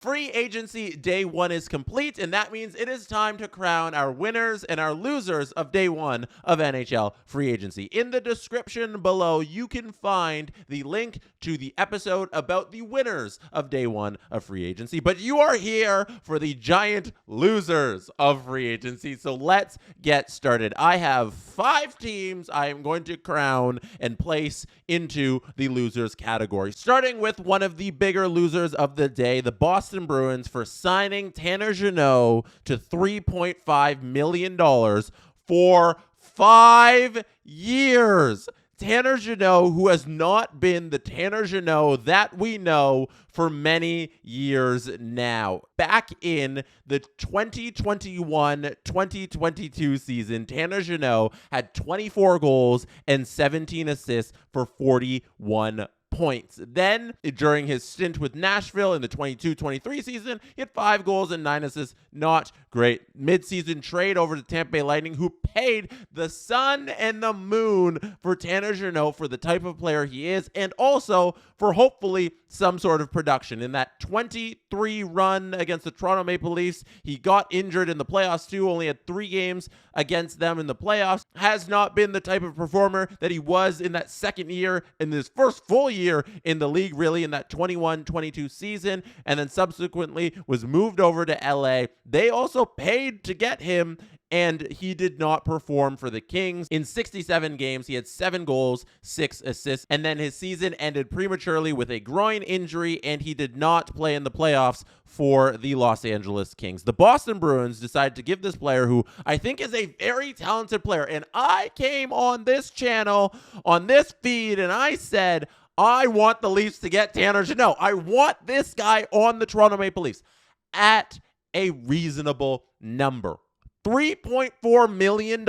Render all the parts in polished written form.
Free agency day one is complete, and that means it is time to crown our winners and our losers of day one of NHL free agency. In the description below, you can find the link to the episode about the winners of day one of free agency, but you are here for the giant losers of free agency, so let's get started. I have 5 teams I am going to crown and place into the losers category, starting with one of the bigger losers of the day, the Boston Bruins, for signing Tanner Jeannot to $3.5 million for 5 years. Tanner Jeannot, who has not been the Tanner Jeannot that we know for many years now. Back in the 2021-2022 season, Tanner Jeannot had 24 goals and 17 assists for 41 points. Then, during his stint with Nashville in the 22-23 season, he had 5 goals and 9 assists. Not great. Mid-season trade over to Tampa Bay Lightning, who paid the sun and the moon for Tanner Jeannot for the type of player he is, and also for hopefully some sort of production. In that 23 run against the Toronto Maple Leafs, he got injured in the playoffs too, only had 3 games against them in the playoffs. Has not been the type of performer that he was in that second year, in his first full year in the league, really, in that 21-22 season, and then subsequently was moved over to LA. They also paid to get him, and he did not perform for the Kings. In 67 games, he had 7 goals, 6 assists, and then his season ended prematurely with a groin injury, and he did not play in the playoffs for the Los Angeles Kings. The Boston Bruins decided to give this player, who I think is a very talented player, and I came on this channel, on this feed, and I said, I want the Leafs to get Tanner Jeannot. I want this guy on the Toronto Maple Leafs at a reasonable number. $3.4 million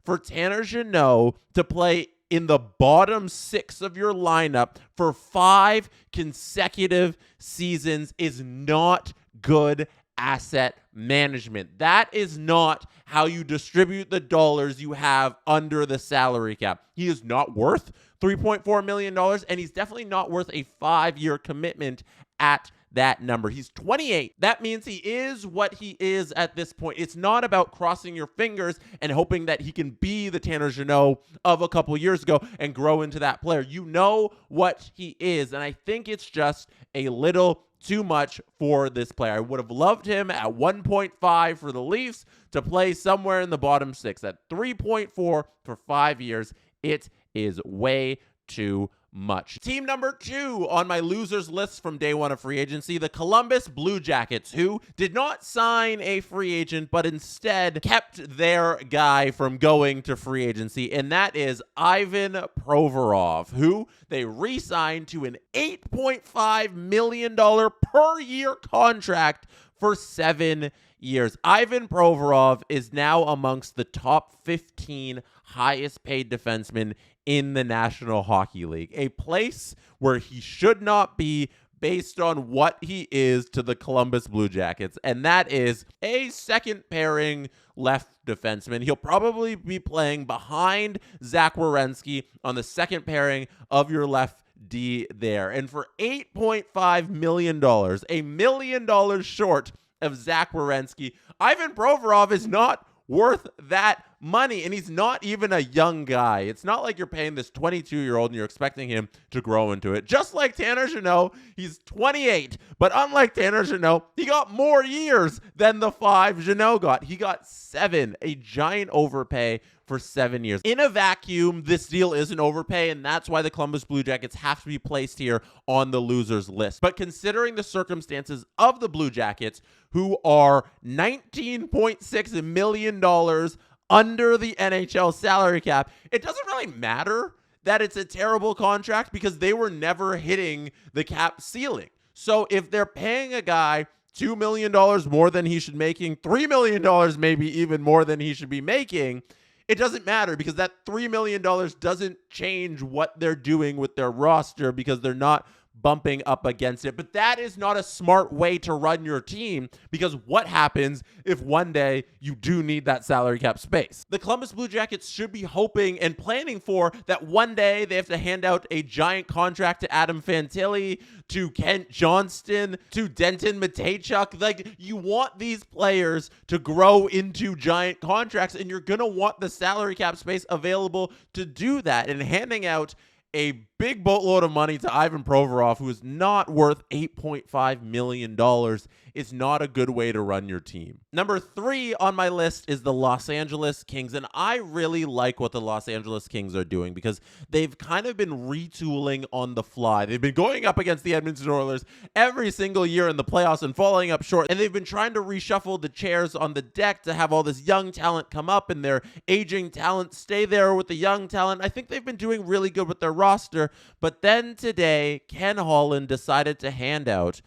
for Tanner Jeannot to play in the bottom 6 of your lineup for 5 consecutive seasons is not good asset management. That is not how you distribute the dollars you have under the salary cap. He is not worth $3.4 million, and he's definitely not worth a 5-year commitment at that number. He's 28. That means he is what he is at this point. It's not about crossing your fingers and hoping that he can be the Tanner Jeannot of a couple years ago and grow into that player. You know what he is, and I think it's just a little too much for this player. I would have loved him at 1.5 for the Leafs to play somewhere in the bottom 6. At 3.4 for 5 years, it is way too much. Team number 2 on my losers list from day one of free agency, the Columbus Blue Jackets, who did not sign a free agent, but instead kept their guy from going to free agency, and that is Ivan Provorov, who they re-signed to an $8.5 million per year contract for 7 years. Ivan Provorov is now amongst the top 15 highest paid defensemen in the National Hockey League, a place where he should not be based on what he is to the Columbus Blue Jackets, and that is a second pairing left defenseman. He'll probably be playing behind Zach Werenski on the second pairing of your left D there. And for $8.5 million, $1 million short of Zach Werenski, Ivan Provorov is not worth that money, and he's not even a young guy. It's not like you're paying this 22-year-old and you're expecting him to grow into it. Just like Tanner Jeannot, he's 28, but unlike Tanner Jeannot, he got more years than the 5 Jeannot got. He got 7, a giant overpay for 7 years. In a vacuum, this deal is an overpay, and that's why the Columbus Blue Jackets have to be placed here on the losers list. But considering the circumstances of the Blue Jackets, who are $19.6 million under the NHL salary cap, it doesn't really matter that it's a terrible contract because they were never hitting the cap ceiling. So if they're paying a guy $2 million more than he should be making, $3 million maybe even more than he should be making, it doesn't matter because that $3 million doesn't change what they're doing with their roster because they're not bumping up against it. But that is not a smart way to run your team, because what happens if one day you do need that salary cap space? The Columbus Blue Jackets should be hoping and planning for that one day they have to hand out a giant contract to Adam Fantilli, to Kent Johnston, to Denton Matejchuk. Like, you want these players to grow into giant contracts, and you're going to want the salary cap space available to do that. And handing out a big boatload of money to Ivan Provorov, who is not worth $8.5 million, is not a good way to run your team. Number 3 on my list is the Los Angeles Kings, and I really like what the Los Angeles Kings are doing because they've kind of been retooling on the fly. They've been going up against the Edmonton Oilers every single year in the playoffs and falling up short, and they've been trying to reshuffle the chairs on the deck to have all this young talent come up and their aging talent stay there with the young talent. I think they've been doing really good with their roster, but then today, Ken Holland decided to hand out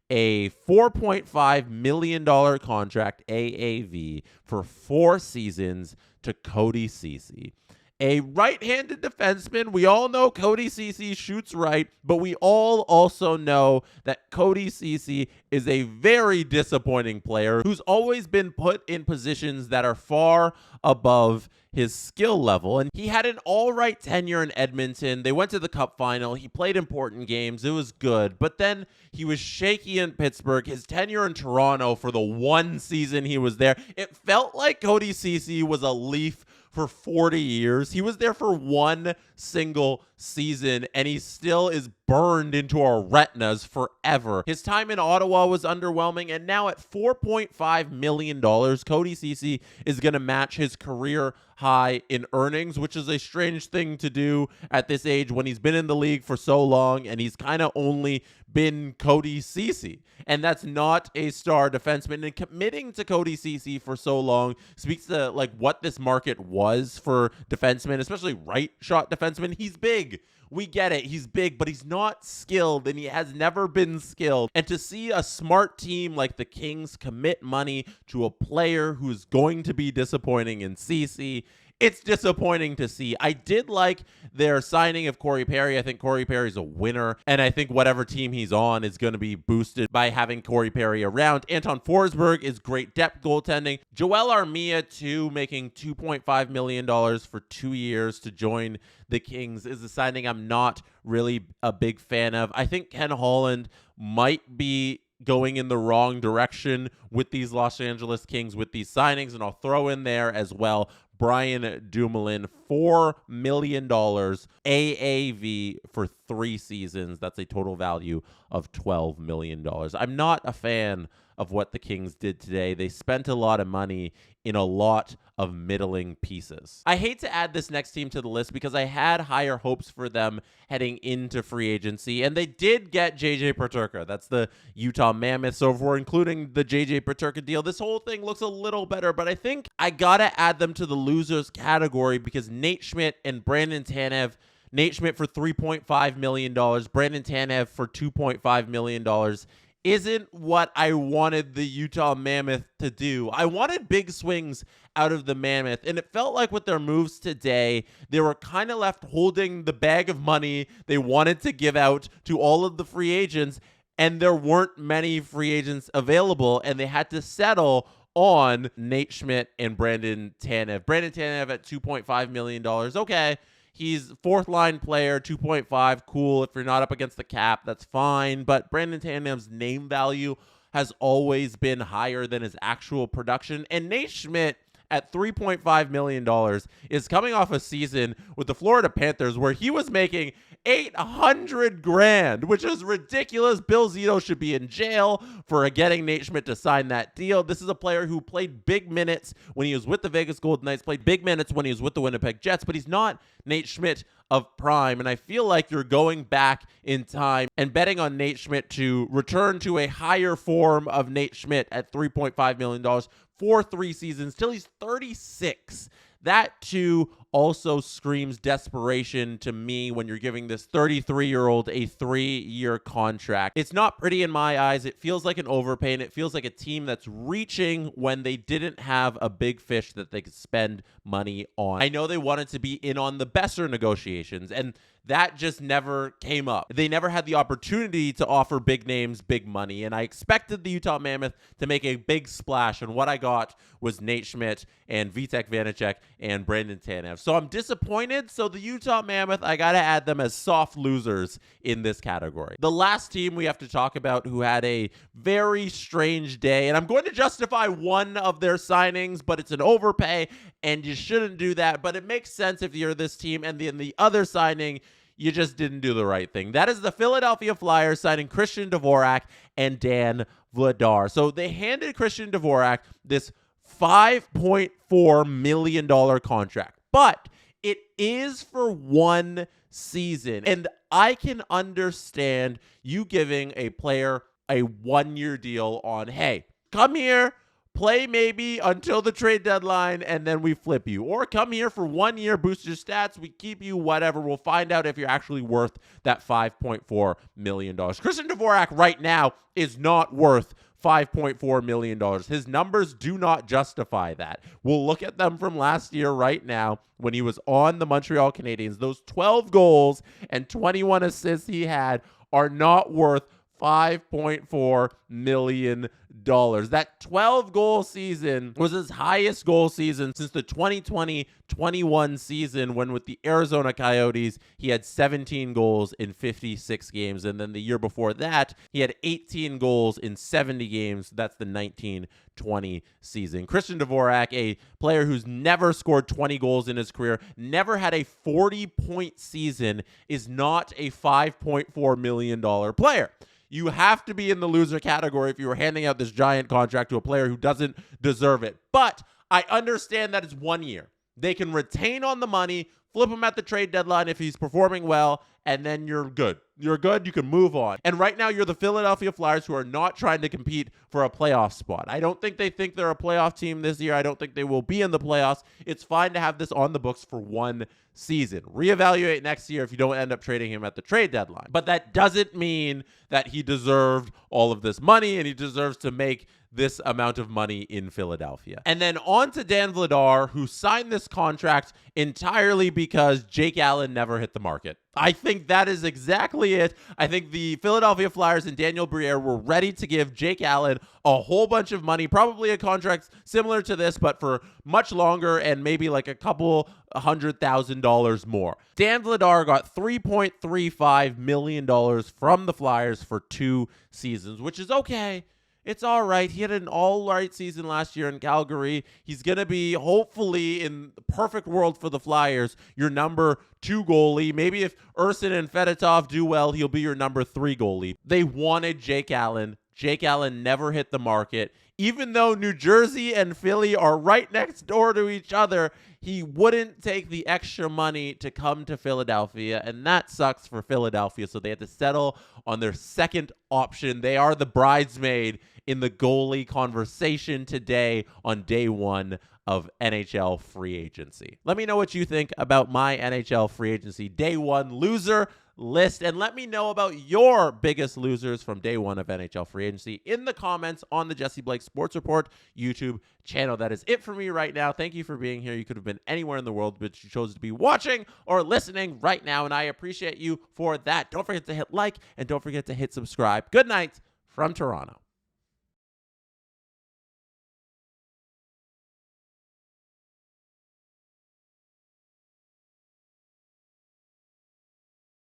a $4.5 million contract, AAV, for 4 seasons to Cody Ceci. A right-handed defenseman. We all know Cody Ceci shoots right, but we all also know that Cody Ceci is a very disappointing player who's always been put in positions that are far above his skill level. And he had an all right tenure in Edmonton. They went to the Cup final. He played important games. It was good. But then he was shaky in Pittsburgh. His tenure in Toronto for the 1 season he was there, it felt like Cody Ceci was a Leaf for 40 years. He was there for 1 single season, and he still is burned into our retinas forever. His time in Ottawa was underwhelming, and now at $4.5 million, Cody Ceci is going to match his career high in earnings, which is a strange thing to do at this age when he's been in the league for so long, and he's kind of only been Cody Ceci. And that's not a star defenseman. And committing to Cody Ceci for so long speaks to like what this market was for defensemen, especially right shot defensemen. He's big. We get it. He's big, but he's not skilled, and he has never been skilled. And to see a smart team like the Kings commit money to a player who's going to be disappointing in Ceci, it's disappointing to see. I did like their signing of Corey Perry. I think Corey Perry's a winner, and I think whatever team he's on is going to be boosted by having Corey Perry around. Anton Forsberg is great depth goaltending. Joel Armia, too, making $2.5 million for 2 years to join the Kings, is a signing I'm not really a big fan of. I think Ken Holland might be going in the wrong direction with these Los Angeles Kings with these signings, and I'll throw in there as well Brian Dumoulin, $4 million AAV for 3 seasons. That's a total value of $12 million. I'm not a fan of what the Kings did today. They spent a lot of money in a lot of middling pieces. I hate to add this next team to the list because I had higher hopes for them heading into free agency, and they did get JJ Peterka. That's the Utah Mammoth. So if we're including the JJ Peterka deal, this whole thing looks a little better, but I think I gotta add them to the losers category because Nate Schmidt and Brandon Tanev, Nate Schmidt for $3.5 million, Brandon Tanev for $2.5 million, isn't what I wanted the Utah Mammoth to do. I wanted big swings out of the Mammoth, and it felt like with their moves today, they were kind of left holding the bag of money they wanted to give out to all of the free agents, and there weren't many free agents available, and they had to settle on Nate Schmidt and Brandon Tanev. Brandon Tanev at $2.5 million. Okay. He's 4th line player, 2.5, cool. If you're not up against the cap, that's fine. But Brandon Tanev's name value has always been higher than his actual production. And Nate Schmidt at $3.5 million is coming off a season with the Florida Panthers where he was making $800,000, which is ridiculous. Bill Zito should be in jail for getting Nate Schmidt to sign that deal. This is a player who played big minutes when he was with the Vegas Golden Knights, played big minutes when he was with the Winnipeg Jets, but he's not Nate Schmidt of prime. And I feel like you're going back in time and betting on Nate Schmidt to return to a higher form of Nate Schmidt at $3.5 million for 3 seasons till he's 36. That, too, also screams desperation to me when you're giving this 33-year-old a 3-year contract. It's not pretty in my eyes. It feels like an overpay, and it feels like a team that's reaching when they didn't have a big fish that they could spend money on. I know they wanted to be in on the Besser negotiations, and that just never came up. They never had the opportunity to offer big names big money, and I expected the Utah Mammoth to make a big splash, and what I got was Nate Schmidt and Vitek Vanacek and Brandon Tanev. So I'm disappointed. So the Utah Mammoth, I gotta add them as soft losers in this category. The last team we have to talk about who had a very strange day, and I'm going to justify one of their signings, but it's an overpay, and you shouldn't do that, but it makes sense if you're this team, and then the other signing, you just didn't do the right thing. That is the Philadelphia Flyers signing Christian Dvorak and Dan Vladar. So they handed Christian Dvorak this $5.4 million contract, but it is for 1 season. And I can understand you giving a player a 1-year deal on, hey, come here, play maybe until the trade deadline, and then we flip you. Or come here for 1 year, boost your stats, we keep you, whatever. We'll find out if you're actually worth that $5.4 million. Christian Dvorak right now is not worth $5.4 million. His numbers do not justify that. We'll look at them from last year right now when he was on the Montreal Canadiens. Those 12 goals and 21 assists he had are not worth $5.4 million. That 12-goal season was his highest goal season since the 2020-21 season, when with the Arizona Coyotes, he had 17 goals in 56 games. And then the year before that, he had 18 goals in 70 games. That's the 19-20 season. Christian Dvorak, a player who's never scored 20 goals in his career, never had a 40-point season, is not a $5.4 million player. You have to be in the loser category if you were handing out this giant contract to a player who doesn't deserve it. But I understand that it's 1 year. They can retain on the money, flip him at the trade deadline if he's performing well, and then you're good. You're good. You can move on. And right now, you're the Philadelphia Flyers, who are not trying to compete for a playoff spot. I don't think they think they're a playoff team this year. I don't think they will be in the playoffs. It's fine to have this on the books for 1 season. Reevaluate next year if you don't end up trading him at the trade deadline. But that doesn't mean that he deserved all of this money and he deserves to make this amount of money in Philadelphia. And then on to Dan Vladar, who signed this contract entirely because Jake Allen never hit the market. I think that is exactly it. I think the Philadelphia Flyers and Daniel Briere were ready to give Jake Allen a whole bunch of money, probably a contract similar to this, but for much longer and maybe like a couple $100,000 more. Dan Vladar got $3.35 million from the Flyers for 2 seasons, which is okay. It's all right. He had an all right season last year in Calgary. He's going to be, hopefully, in the perfect world for the Flyers, your number 2 goalie. Maybe if Urson and Fedotov do well, he'll be your number 3 goalie. They wanted Jake Allen. Jake Allen never hit the market. Even though New Jersey and Philly are right next door to each other, he wouldn't take the extra money to come to Philadelphia, and that sucks for Philadelphia, so they had to settle on their second option. They are the bridesmaid in the goalie conversation today on day 1 of NHL free agency. Let me know what you think about my NHL free agency day 1 loser list, and let me know about your biggest losers from day 1 of NHL free agency in the comments on the Jesse Blake Sports Report YouTube channel. That is it for me right now. Thank you for being here. You could have been anywhere in the world, but you chose to be watching or listening right now, and I appreciate you for that. Don't forget to hit like, and don't forget to hit subscribe. Good night from Toronto.